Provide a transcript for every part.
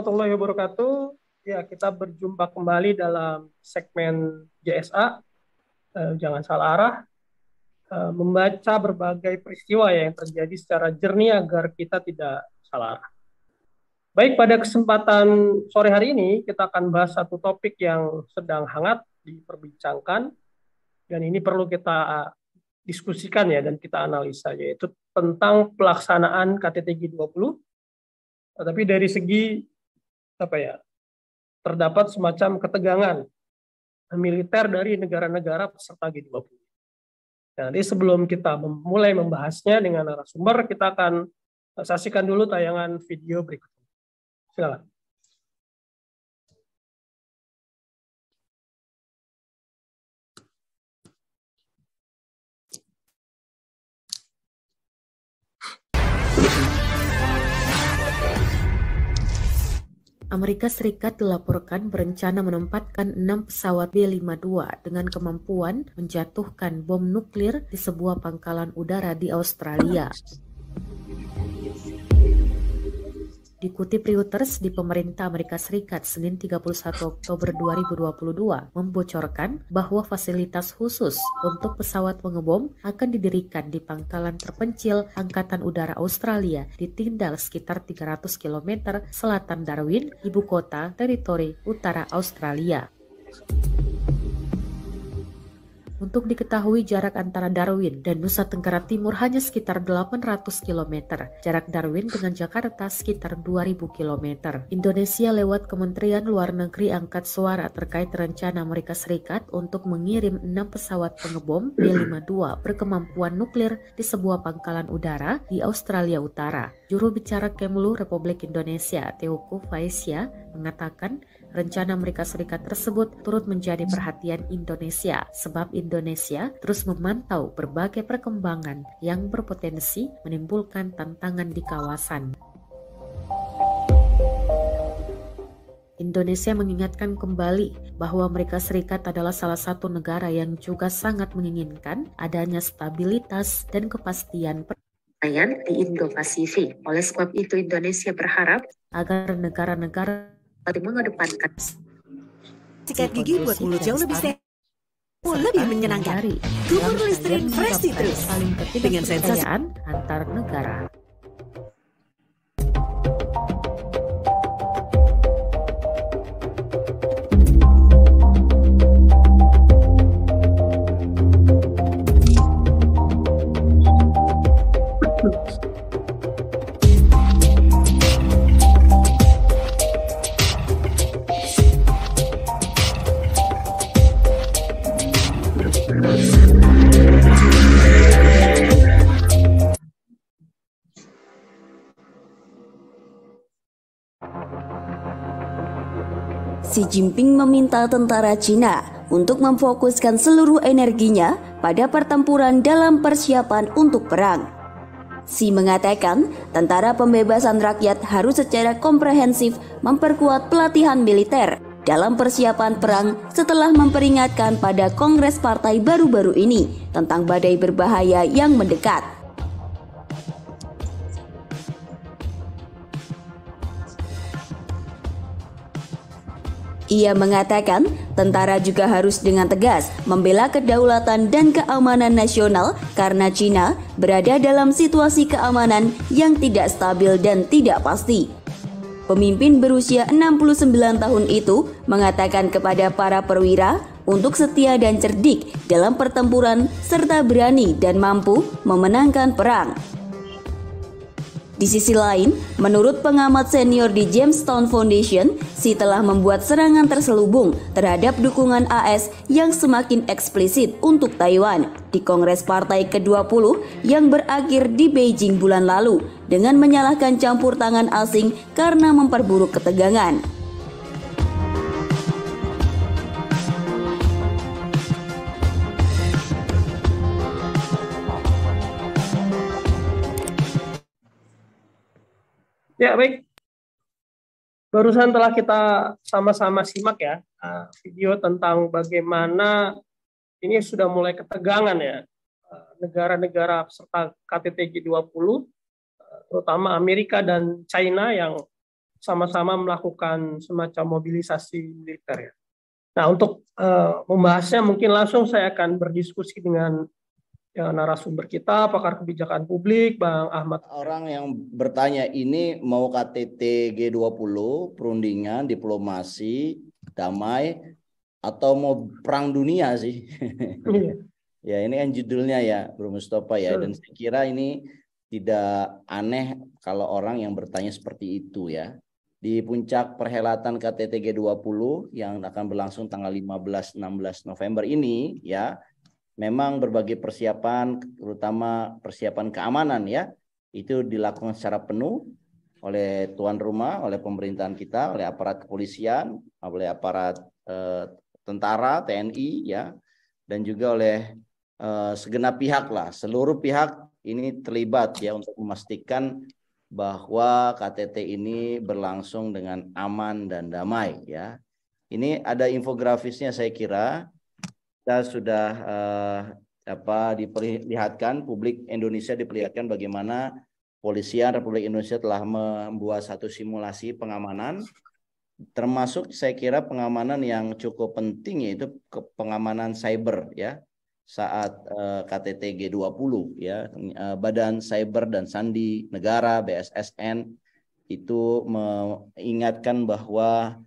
warahmatullahi wabarakatuh. Ya, kita berjumpa kembali dalam segmen JSA. Jangan salah arah. Membaca berbagai peristiwa yang terjadi secara jernih agar kita tidak salah arah. Baik, pada kesempatan sore hari ini kita akan bahas satu topik yang sedang hangat diperbincangkan dan ini perlu kita diskusikan ya dan kita analisa, yaitu tentang pelaksanaan KTT G20. Tapi dari segi terdapat semacam ketegangan militer dari negara-negara peserta G20. Nah, nanti sebelum kita mulai membahasnya dengan narasumber, kita akan saksikan dulu tayangan video berikut. Silakan. Amerika Serikat dilaporkan berencana menempatkan 6 pesawat B-52 dengan kemampuan menjatuhkan bom nuklir di sebuah pangkalan udara di Australia. Dikutip Reuters, di pemerintah Amerika Serikat Senin 31 Oktober 2022 membocorkan bahwa fasilitas khusus untuk pesawat pengebom akan didirikan di pangkalan terpencil Angkatan Udara Australia di Tyndall sekitar 300 km selatan Darwin, ibu kota teritori utara Australia. Untuk diketahui, jarak antara Darwin dan Nusa Tenggara Timur hanya sekitar 800 km. Jarak Darwin dengan Jakarta sekitar 2000 km. Indonesia lewat Kementerian Luar Negeri angkat suara terkait rencana Amerika Serikat untuk mengirim 6 pesawat pengebom B-52 berkemampuan nuklir di sebuah pangkalan udara di Australia Utara. Juru bicara Kemlu Republik Indonesia, Teuku Faisya, mengatakan rencana Amerika Serikat tersebut turut menjadi perhatian Indonesia sebab Indonesia terus memantau berbagai perkembangan yang berpotensi menimbulkan tantangan di kawasan. Indonesia mengingatkan kembali bahwa Amerika Serikat adalah salah satu negara yang juga sangat menginginkan adanya stabilitas dan kepastian perdamaian di Indo-Pasifik. Oleh sebab itu, Indonesia berharap agar negara-negara mengedepankan sikat gigi buat mulut jauh lebih sehat, lebih menyenangkan. Kumur Listerine Fresh Citrus dengan sensasi antar negara. Xi Jinping meminta tentara Cina untuk memfokuskan seluruh energinya pada pertempuran dalam persiapan untuk perang. Xi mengatakan tentara pembebasan rakyat harus secara komprehensif memperkuat pelatihan militer dalam persiapan perang setelah memperingatkan pada Kongres Partai baru-baru ini tentang badai berbahaya yang mendekat. Ia mengatakan tentara juga harus dengan tegas membela kedaulatan dan keamanan nasional karena Cina berada dalam situasi keamanan yang tidak stabil dan tidak pasti. Pemimpin berusia 69 tahun itu mengatakan kepada para perwira untuk setia dan cerdik dalam pertempuran serta berani dan mampu memenangkan perang. Di sisi lain, menurut pengamat senior di Jamestown Foundation, Xi telah membuat serangan terselubung terhadap dukungan AS yang semakin eksplisit untuk Taiwan di Kongres Partai ke-20 yang berakhir di Beijing bulan lalu dengan menyalahkan campur tangan asing karena memperburuk ketegangan. Ya, baik. Barusan telah kita sama-sama simak ya video tentang bagaimana ini sudah mulai ketegangan ya negara-negara peserta KTT G20, terutama Amerika dan China yang sama-sama melakukan semacam mobilisasi militer ya. Nah, untuk membahasnya mungkin langsung saya akan berdiskusi dengan narasumber kita, pakar kebijakan publik, Bang Ahmad. Orang yang bertanya ini mau KTT G20, perundingan, diplomasi, damai, atau mau perang dunia sih? Iya. Ya, ini kan judulnya ya, Bro Mustafa ya. Dan saya kira ini tidak aneh kalau orang yang bertanya seperti itu ya. Di puncak perhelatan KTT G20 yang akan berlangsung tanggal 15-16 November ini ya, memang berbagai persiapan, terutama persiapan keamanan ya, itu dilakukan secara penuh oleh tuan rumah, oleh pemerintahan kita, oleh aparat kepolisian, oleh aparat tentara, TNI ya, dan juga oleh segenap pihak lah, seluruh pihak ini terlibat ya untuk memastikan bahwa KTT ini berlangsung dengan aman dan damai ya. Ini ada infografisnya, saya kira kita sudah diperlihatkan, publik Indonesia diperlihatkan bagaimana Polisian Republik Indonesia telah membuat satu simulasi pengamanan, termasuk saya kira pengamanan yang cukup penting, yaitu pengamanan cyber ya saat KTT G20 ya. Badan Cyber dan Sandi Negara BSSN itu mengingatkan bahwa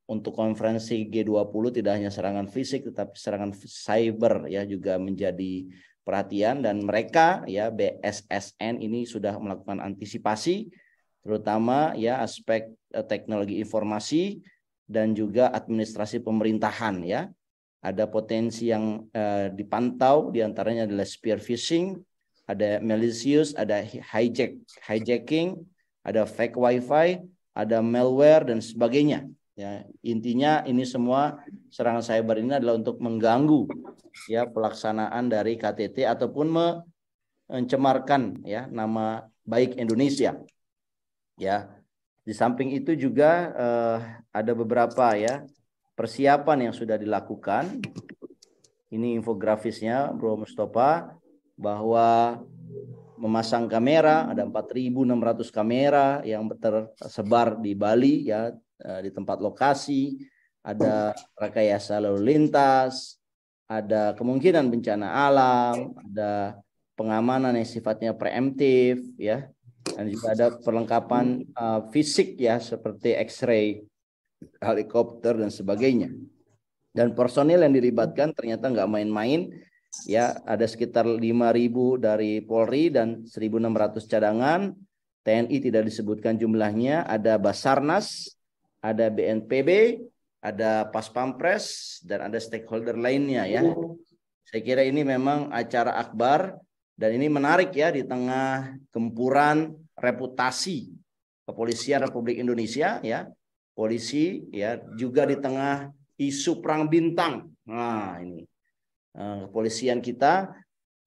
untuk konferensi G20 tidak hanya serangan fisik tetapi serangan cyber ya juga menjadi perhatian, dan mereka ya BSSN ini sudah melakukan antisipasi terutama ya aspek teknologi informasi dan juga administrasi pemerintahan ya. Ada potensi yang dipantau, diantaranya adalah spear phishing, ada malicious, ada hijacking, ada fake wifi, ada malware dan sebagainya. Ya, intinya ini semua serangan cyber ini adalah untuk mengganggu ya pelaksanaan dari KTT ataupun mencemarkan ya nama baik Indonesia. Ya, di samping itu juga ada beberapa ya persiapan yang sudah dilakukan. Ini infografisnya Bro Mustafa, bahwa memasang kamera, ada 4.600 kamera yang tersebar di Bali ya, di tempat lokasi, ada rekayasa lalu lintas, ada kemungkinan bencana alam, ada pengamanan yang sifatnya preemptif ya, dan juga ada perlengkapan fisik ya seperti X-ray, helikopter dan sebagainya. Dan personil yang dilibatkan ternyata nggak main-main ya, ada sekitar 5.000 dari Polri dan 1.600 cadangan. TNI tidak disebutkan jumlahnya, ada Basarnas, ada BNPB, ada Pas Pampres, dan ada stakeholder lainnya ya. Saya kira ini memang acara akbar, dan ini menarik ya di tengah gempuran reputasi Kepolisian Republik Indonesia ya. Polisi ya, juga di tengah isu perang bintang. Nah, ini kepolisian kita,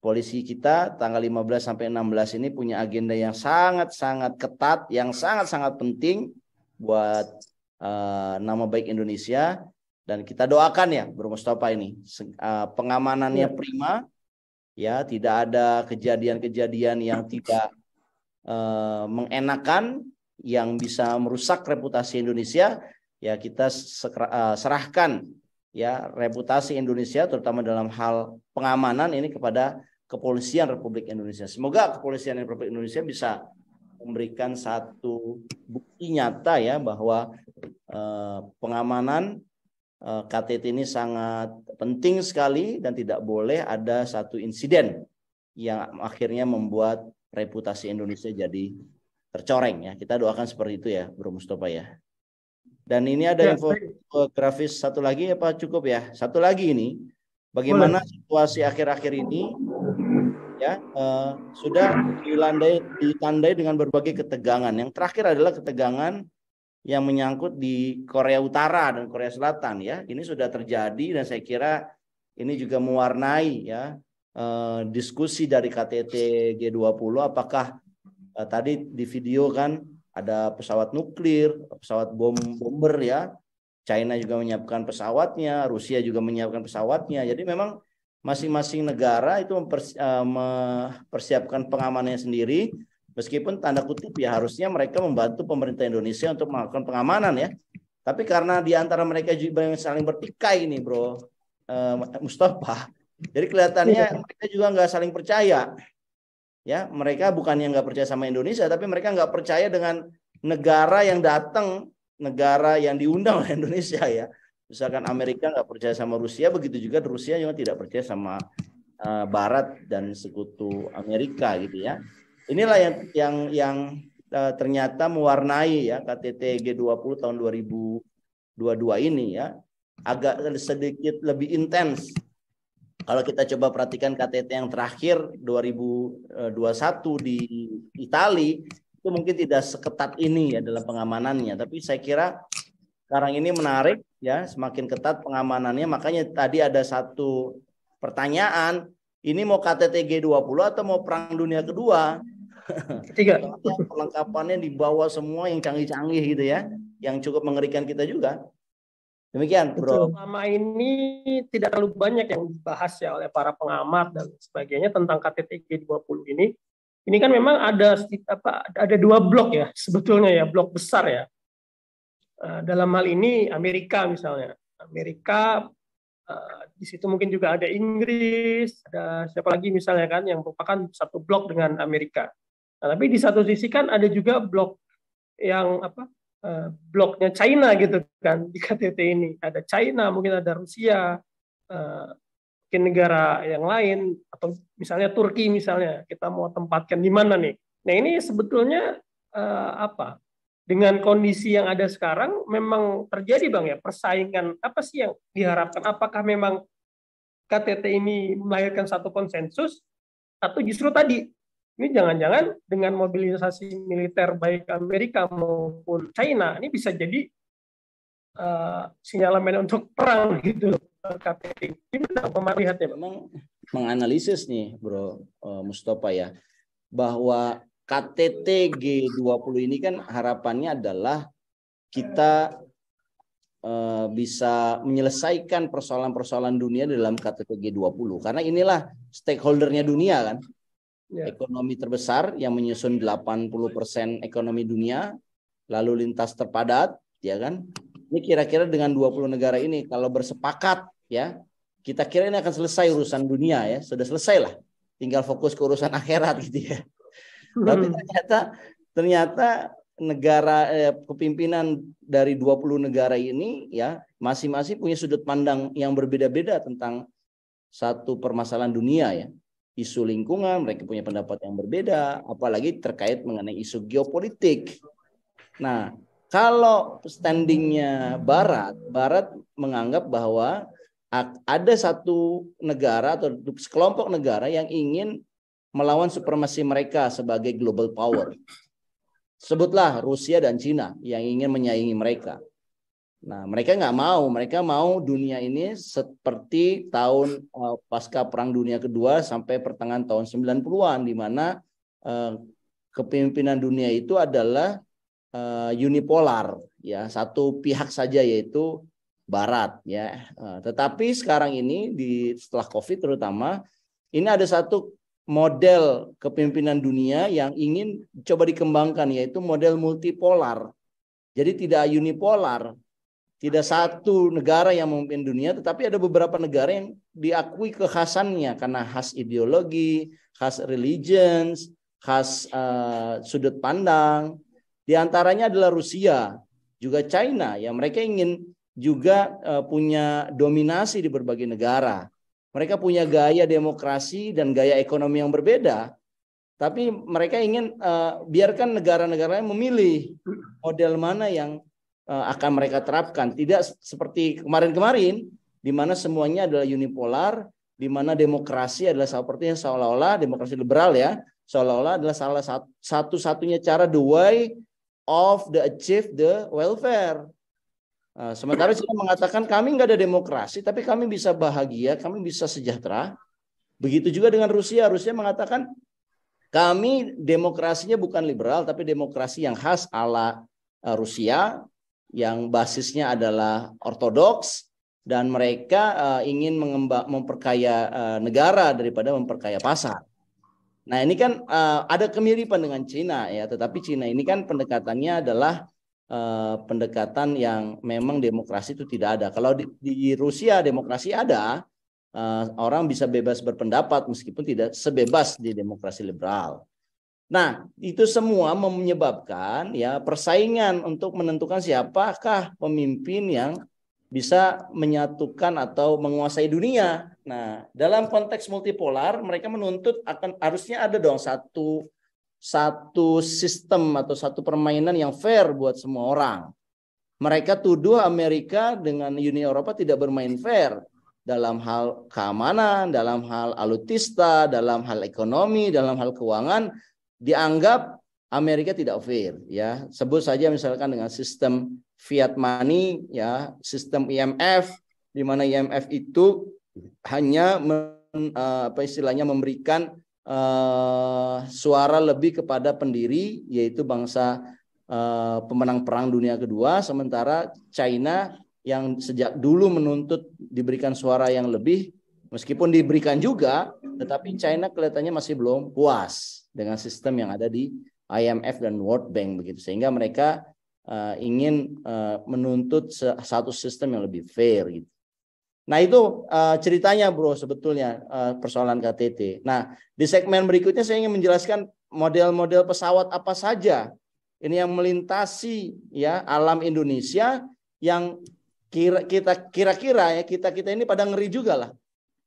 polisi kita tanggal 15 sampai 16 ini punya agenda yang sangat-sangat ketat, yang sangat-sangat penting buat nama baik Indonesia, dan kita doakan ya Bro Mustafa ini pengamanannya prima ya, tidak ada kejadian-kejadian yang tidak mengenakan yang bisa merusak reputasi Indonesia ya. Kita serahkan ya reputasi Indonesia terutama dalam hal pengamanan ini kepada Kepolisian Republik Indonesia. Semoga Kepolisian Republik Indonesia bisa memberikan satu bukti nyata ya bahwa pengamanan KTT ini sangat penting sekali dan tidak boleh ada satu insiden yang akhirnya membuat reputasi Indonesia jadi tercoreng ya. Kita doakan seperti itu ya Bro Mustafa ya. Dan ini ada infografis satu lagi ya Pak, cukup ya. Satu lagi ini bagaimana situasi akhir-akhir ini ya sudah ditandai dengan berbagai ketegangan. Yang terakhir adalah ketegangan yang menyangkut di Korea Utara dan Korea Selatan ya. Ini sudah terjadi dan saya kira ini juga mewarnai ya diskusi dari KTT G20. Apakah tadi di video kan ada pesawat nuklir, pesawat bomber ya. China juga menyiapkan pesawatnya, Rusia juga menyiapkan pesawatnya. Jadi memang masing-masing negara itu mempersiapkan pengamanannya sendiri. Meskipun tanda kutip ya harusnya mereka membantu pemerintah Indonesia untuk melakukan pengamanan ya. Tapi karena di antara mereka juga yang saling bertikai nih bro, Mustafa. Jadi kelihatannya mereka juga nggak saling percaya. Ya, mereka bukannya nggak percaya sama Indonesia, tapi mereka nggak percaya dengan negara yang datang, negara yang diundang oleh Indonesia ya. Misalkan Amerika nggak percaya sama Rusia, begitu juga Rusia juga tidak percaya sama Barat dan sekutu Amerika gitu ya. Inilah yang ternyata mewarnai ya KTT G20 tahun 2022 ini ya, agak sedikit lebih intens. Kalau kita coba perhatikan KTT yang terakhir 2021 di Italia, itu mungkin tidak seketat ini ya dalam pengamanannya. Tapi saya kira sekarang ini menarik ya, semakin ketat pengamanannya. Makanya tadi ada satu pertanyaan, ini mau KTT G20 atau mau Perang Dunia Kedua? Ketiga. Perlengkapannya dibawa semua yang canggih-canggih gitu ya, yang cukup mengerikan kita juga. Demikian, Bro. Selama ini tidak terlalu banyak yang dibahas ya oleh para pengamat dan sebagainya tentang KTT G20 ini. Ini kan memang ada dua blok ya sebetulnya ya, blok besar ya. Dalam hal ini Amerika misalnya. Amerika di situ mungkin juga ada Inggris, ada siapa lagi misalnya kan yang merupakan satu blok dengan Amerika. Nah, tapi di satu sisi kan ada juga blok yang bloknya China gitu kan di KTT ini. Ada China, mungkin ada Rusia, mungkin negara yang lain, atau misalnya Turki misalnya, kita mau tempatkan di mana nih. Nah ini sebetulnya dengan kondisi yang ada sekarang memang terjadi Bang ya, persaingan apa sih yang diharapkan? Apakah memang KTT ini melahirkan satu konsensus, atau justru tadi ini jangan-jangan dengan mobilisasi militer baik Amerika maupun China ini bisa jadi sinyalemen untuk perang gitu KTT. Gimana melihatnya? Memang menganalisis nih Bro Mustafa ya, bahwa KTT G20 ini kan harapannya adalah kita bisa menyelesaikan persoalan-persoalan dunia dalam KTT G20. Karena inilah stakeholdernya dunia kan. Ekonomi terbesar yang menyusun 80% ekonomi dunia, lalu lintas terpadat, ya kan? Ini kira-kira dengan 20 negara ini kalau bersepakat, ya, kita kira ini akan selesai urusan dunia ya, sudah selesai lah, tinggal fokus ke urusan akhirat gitu ya. Tapi ternyata negara kepimpinan dari 20 negara ini ya masing-masing punya sudut pandang yang berbeda-beda tentang satu permasalahan dunia ya. Isu lingkungan, mereka punya pendapat yang berbeda, apalagi terkait mengenai isu geopolitik. Nah, kalau standingnya Barat menganggap bahwa ada satu negara atau sekelompok negara yang ingin melawan supremasi mereka sebagai global power. Sebutlah Rusia dan Cina yang ingin menyaingi mereka. Nah, mereka nggak mau. Mereka mau dunia ini seperti tahun pasca Perang Dunia Kedua sampai pertengahan tahun 90-an, di mana kepemimpinan dunia itu adalah unipolar, ya, satu pihak saja yaitu Barat, ya. Tetapi sekarang ini setelah COVID terutama, ini ada satu model kepemimpinan dunia yang ingin coba dikembangkan, yaitu model multipolar. Jadi tidak unipolar. Tidak satu negara yang memimpin dunia, tetapi ada beberapa negara yang diakui kekhasannya karena khas ideologi, khas religions, khas sudut pandang. Di antaranya adalah Rusia, juga China, yang mereka ingin juga punya dominasi di berbagai negara. Mereka punya gaya demokrasi dan gaya ekonomi yang berbeda, tapi mereka ingin biarkan negara-negara yang memilih model mana yang akan mereka terapkan. Tidak seperti kemarin-kemarin di mana semuanya adalah unipolar, di mana demokrasi adalah sepertinya seolah-olah demokrasi liberal ya, seolah-olah adalah salah satu-satunya cara the way of the achieve the welfare. Sementara China mengatakan kami nggak ada demokrasi, tapi kami bisa bahagia, kami bisa sejahtera. Begitu juga dengan Rusia. Rusia mengatakan kami demokrasinya bukan liberal, tapi demokrasi yang khas ala Rusia, yang basisnya adalah ortodoks, dan mereka ingin memperkaya negara daripada memperkaya pasar. Nah, ini kan ada kemiripan dengan Cina ya, tetapi Cina ini kan pendekatannya adalah pendekatan yang memang demokrasi itu tidak ada. Kalau di Rusia demokrasi ada, orang bisa bebas berpendapat meskipun tidak sebebas di demokrasi liberal. Nah, itu semua menyebabkan ya persaingan untuk menentukan siapakah pemimpin yang bisa menyatukan atau menguasai dunia. Nah, dalam konteks multipolar mereka menuntut harusnya ada dong satu sistem atau satu permainan yang fair buat semua orang. Mereka tuduh Amerika dengan Uni Eropa tidak bermain fair dalam hal keamanan, dalam hal alutsista, dalam hal ekonomi, dalam hal keuangan. Dianggap Amerika tidak fair ya. Sebut saja misalkan dengan sistem fiat money ya, sistem IMF di mana IMF itu hanya memberikan suara lebih kepada pendiri yaitu bangsa pemenang perang dunia kedua, sementara China yang sejak dulu menuntut diberikan suara yang lebih, meskipun diberikan juga, tetapi China kelihatannya masih belum puas dengan sistem yang ada di IMF dan World Bank begitu, sehingga mereka ingin menuntut satu sistem yang lebih fair gitu. Nah itu ceritanya bro sebetulnya persoalan KTT. Nah di segmen berikutnya saya ingin menjelaskan model-model pesawat apa saja ini yang melintasi ya alam Indonesia yang kira-kira ya kita ini pada ngeri juga lah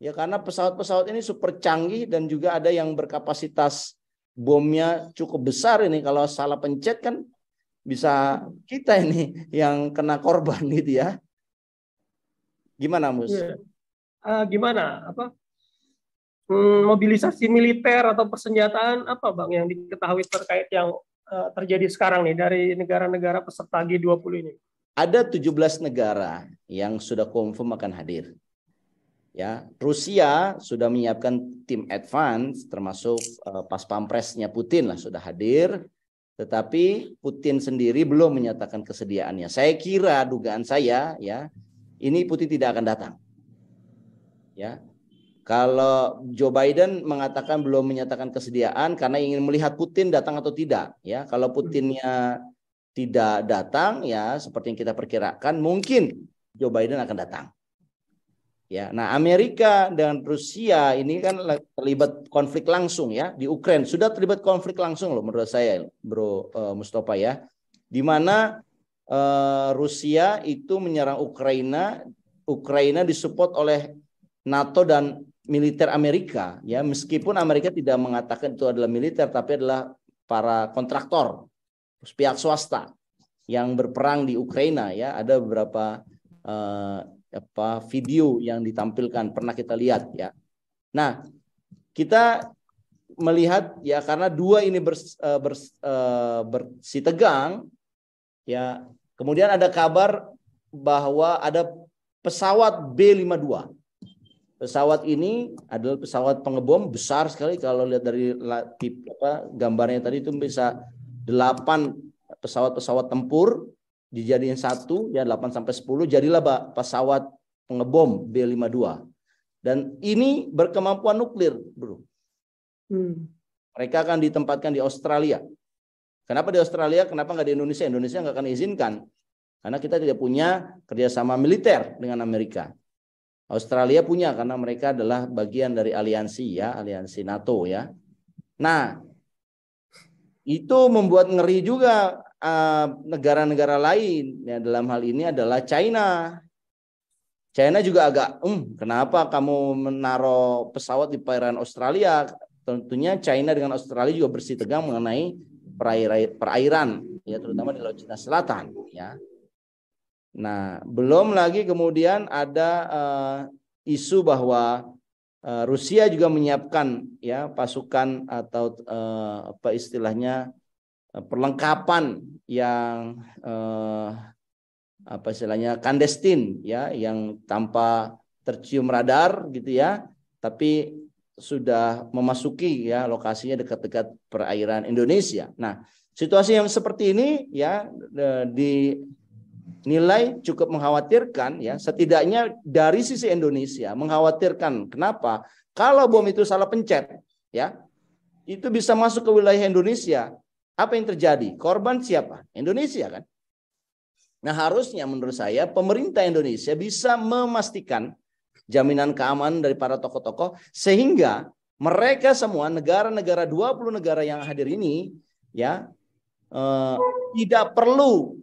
ya, karena pesawat-pesawat ini super canggih dan juga ada yang berkapasitas bomnya cukup besar. Ini kalau salah pencet kan bisa kita ini yang kena korban gitu ya. Gimana Mus? Gimana mobilisasi militer atau persenjataan apa Bang yang diketahui terkait yang terjadi sekarang nih dari negara-negara peserta G20 ini? Ada 17 negara yang sudah confirm akan hadir. Ya, Rusia sudah menyiapkan tim advance termasuk pas pampresnya Putin lah sudah hadir, tetapi Putin sendiri belum menyatakan kesediaannya. Saya kira dugaan saya ya, ini Putin tidak akan datang. Ya. Kalau Joe Biden mengatakan belum menyatakan kesediaan karena ingin melihat Putin datang atau tidak, ya. Kalau Putinnya tidak datang ya seperti yang kita perkirakan, mungkin Joe Biden akan datang. Ya, nah Amerika dan Rusia ini kan terlibat konflik langsung ya di Ukraina, sudah terlibat konflik langsung loh menurut saya, Bro Mustafa ya, di mana Rusia itu menyerang Ukraina, Ukraina disupport oleh NATO dan militer Amerika ya, meskipun Amerika tidak mengatakan itu adalah militer tapi adalah para kontraktor pihak swasta yang berperang di Ukraina ya, ada beberapa video yang ditampilkan pernah kita lihat ya. Nah, kita melihat ya karena dua ini bersitegang ya. Kemudian ada kabar bahwa ada pesawat B-52. Pesawat ini adalah pesawat pengebom besar sekali, kalau lihat dari gambarnya tadi itu bisa 8 pesawat-pesawat tempur dijadiin satu ya, 8-10 jadilah pesawat pengebom B-52. Dan ini berkemampuan nuklir, Bro. Mereka akan ditempatkan di Australia. Kenapa di Australia? Kenapa nggak di Indonesia? Indonesia nggak akan izinkan karena kita tidak punya kerjasama militer dengan Amerika. Australia punya karena mereka adalah bagian dari aliansi ya, aliansi NATO ya. Nah, itu membuat ngeri juga negara-negara lain ya, dalam hal ini adalah China. China juga agak kenapa kamu menaruh pesawat di perairan Australia? Tentunya China dengan Australia juga bersitegang mengenai perairan ya, terutama di Laut Cina Selatan ya. Nah, belum lagi kemudian ada isu bahwa Rusia juga menyiapkan ya pasukan atau apa istilahnya perlengkapan yang apa istilahnya clandestine ya, yang tanpa tercium radar gitu ya, tapi sudah memasuki ya lokasinya dekat-dekat perairan Indonesia. Nah, situasi yang seperti ini ya dinilai cukup mengkhawatirkan ya, setidaknya dari sisi Indonesia mengkhawatirkan. Kenapa? Kalau bom itu salah pencet ya, itu bisa masuk ke wilayah Indonesia, apa yang terjadi? Korban siapa? Indonesia kan? Nah, harusnya menurut saya pemerintah Indonesia bisa memastikan jaminan keamanan dari para tokoh-tokoh sehingga mereka semua negara-negara 20 negara yang hadir ini ya tidak perlu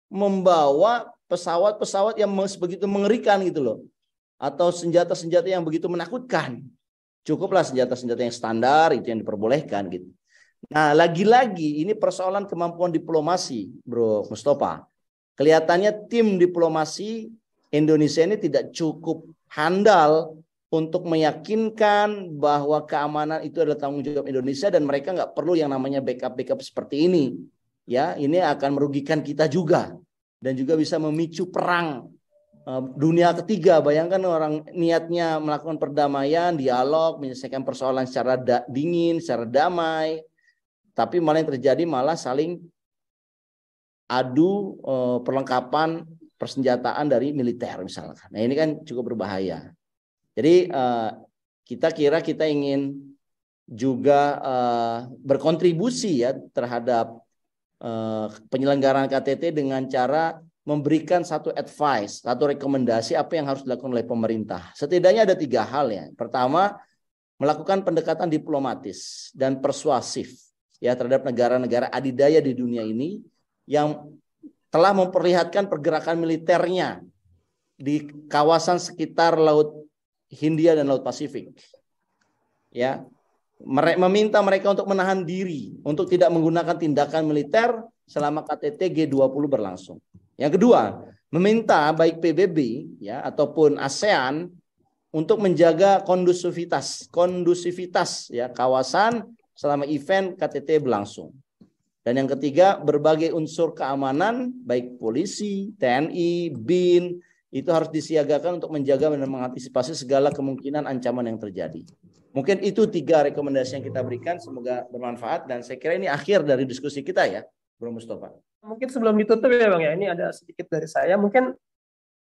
membawa pesawat-pesawat yang begitu mengerikan gitu loh, atau senjata-senjata yang begitu menakutkan. Cukuplah senjata-senjata yang standar itu yang diperbolehkan gitu. Nah, lagi-lagi ini persoalan kemampuan diplomasi, Bro Mustafa. Kelihatannya tim diplomasi Indonesia ini tidak cukup handal untuk meyakinkan bahwa keamanan itu adalah tanggung jawab Indonesia dan mereka nggak perlu yang namanya backup-backup seperti ini. Ya, ini akan merugikan kita juga dan juga bisa memicu perang dunia ketiga. Bayangkan orang niatnya melakukan perdamaian, dialog, menyelesaikan persoalan secara dingin, secara damai, tapi malah yang terjadi malah saling adu perlengkapan persenjataan dari militer misalkan. Nah, ini kan cukup berbahaya. Jadi kita ingin juga berkontribusi ya terhadap penyelenggaraan KTT dengan cara memberikan satu advice, satu rekomendasi apa yang harus dilakukan oleh pemerintah. Setidaknya ada 3 hal ya. Pertama, melakukan pendekatan diplomatis dan persuasif ya terhadap negara-negara adidaya di dunia ini yang telah memperlihatkan pergerakan militernya di kawasan sekitar Laut Hindia dan Laut Pasifik. Ya, meminta mereka untuk menahan diri, untuk tidak menggunakan tindakan militer selama KTT G20 berlangsung. Yang kedua, meminta baik PBB ya ataupun ASEAN untuk menjaga kondusivitas ya kawasan selama event KTT berlangsung. Dan yang ketiga, berbagai unsur keamanan baik polisi, TNI, BIN itu harus disiagakan untuk menjaga dan mengantisipasi segala kemungkinan ancaman yang terjadi. Mungkin itu 3 rekomendasi yang kita berikan, semoga bermanfaat dan saya kira ini akhir dari diskusi kita ya, Bro Mustafa. Mungkin sebelum ditutup ya Bang ya, ini ada sedikit dari saya. Mungkin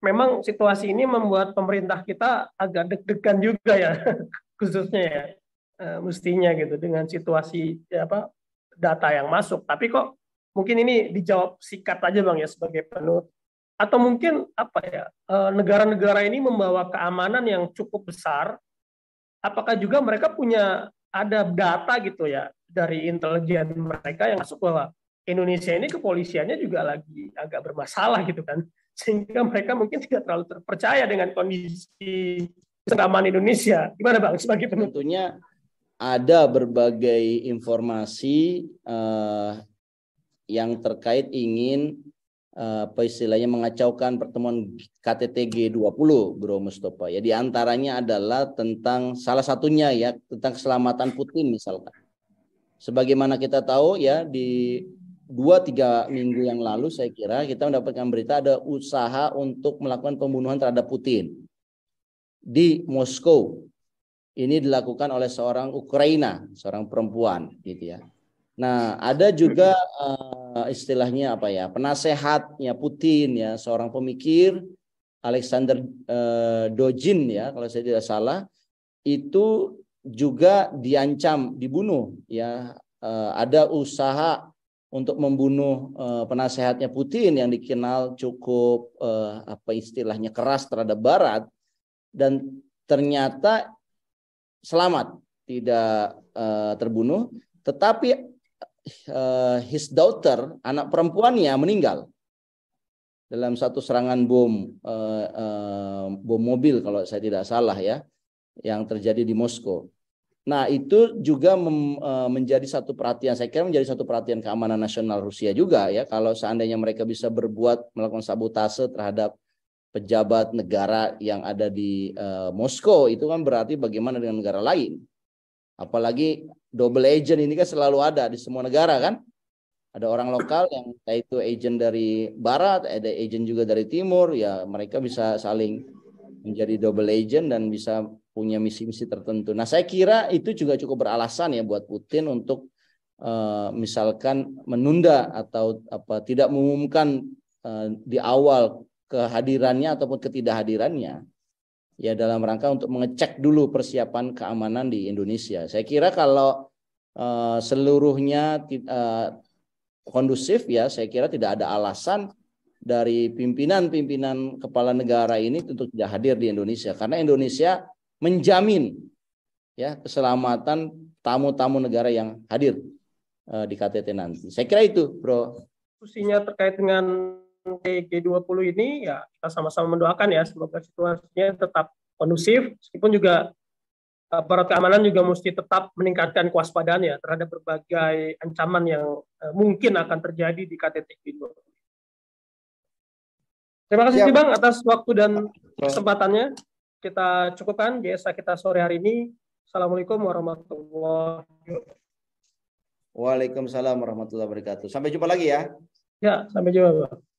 memang situasi ini membuat pemerintah kita agak deg-degan juga ya, khususnya ya, mestinya gitu dengan situasi data yang masuk. Tapi kok mungkin ini dijawab sikat aja Bang ya sebagai penutup. Atau mungkin negara-negara ini membawa keamanan yang cukup besar. Apakah juga mereka ada data gitu ya dari intelijen mereka yang masuk bahwa Indonesia ini kepolisiannya juga lagi agak bermasalah gitu kan, sehingga mereka mungkin tidak terlalu terpercaya dengan kondisi keamanan Indonesia. Gimana Bang sebagai penutup? Tentunya ada berbagai informasi yang terkait ingin istilahnya mengacaukan pertemuan KTT G20, Bro Mustafa. Ya, di antaranya adalah tentang salah satunya ya tentang keselamatan Putin misalkan. Sebagaimana kita tahu ya di 2-3 minggu yang lalu saya kira kita mendapatkan berita ada usaha untuk melakukan pembunuhan terhadap Putin di Moskow. Ini dilakukan oleh seorang Ukraina, seorang perempuan gitu ya. Nah, ada juga istilahnya penasehatnya Putin ya, seorang pemikir Alexander Dogin ya, kalau saya tidak salah, itu juga diancam dibunuh ya. Ada usaha untuk membunuh penasehatnya Putin yang dikenal cukup istilahnya keras terhadap Barat dan ternyata selamat, tidak terbunuh, tetapi his daughter, anak perempuannya meninggal dalam satu serangan bom mobil kalau saya tidak salah ya, yang terjadi di Moskow. Nah, itu juga menjadi satu perhatian, saya kira menjadi satu perhatian keamanan nasional Rusia juga ya, kalau seandainya mereka bisa melakukan sabotase terhadap pejabat negara yang ada di Moskow, itu kan berarti bagaimana dengan negara lain. Apalagi double agent ini kan selalu ada di semua negara kan. Ada orang lokal yang itu agent dari barat, ada agent juga dari timur, ya mereka bisa saling menjadi double agent dan bisa punya misi-misi tertentu. Nah, saya kira itu juga cukup beralasan ya buat Putin untuk misalkan menunda atau tidak mengumumkan di awal kehadirannya ataupun ketidakhadirannya ya, dalam rangka untuk mengecek dulu persiapan keamanan di Indonesia. Saya kira kalau seluruhnya kondusif ya, saya kira tidak ada alasan dari pimpinan-pimpinan kepala negara ini untuk tidak hadir di Indonesia, karena Indonesia menjamin ya keselamatan tamu-tamu negara yang hadir di KTT nanti. Saya kira itu, Bro. Diskusinya terkait dengan G20 ini ya kita sama-sama mendoakan ya semoga situasinya tetap kondusif, meskipun juga aparat keamanan juga mesti tetap meningkatkan kewaspadaan ya terhadap berbagai ancaman yang mungkin akan terjadi di KTT G20. Terima kasih Bang atas waktu dan kesempatannya. Kita cukupkan GSA kita sore hari ini. Assalamualaikum warahmatullahi wabarakatuh. Waalaikumsalam warahmatullahi wabarakatuh. Sampai jumpa lagi ya. Ya, sampai jumpa, Bang.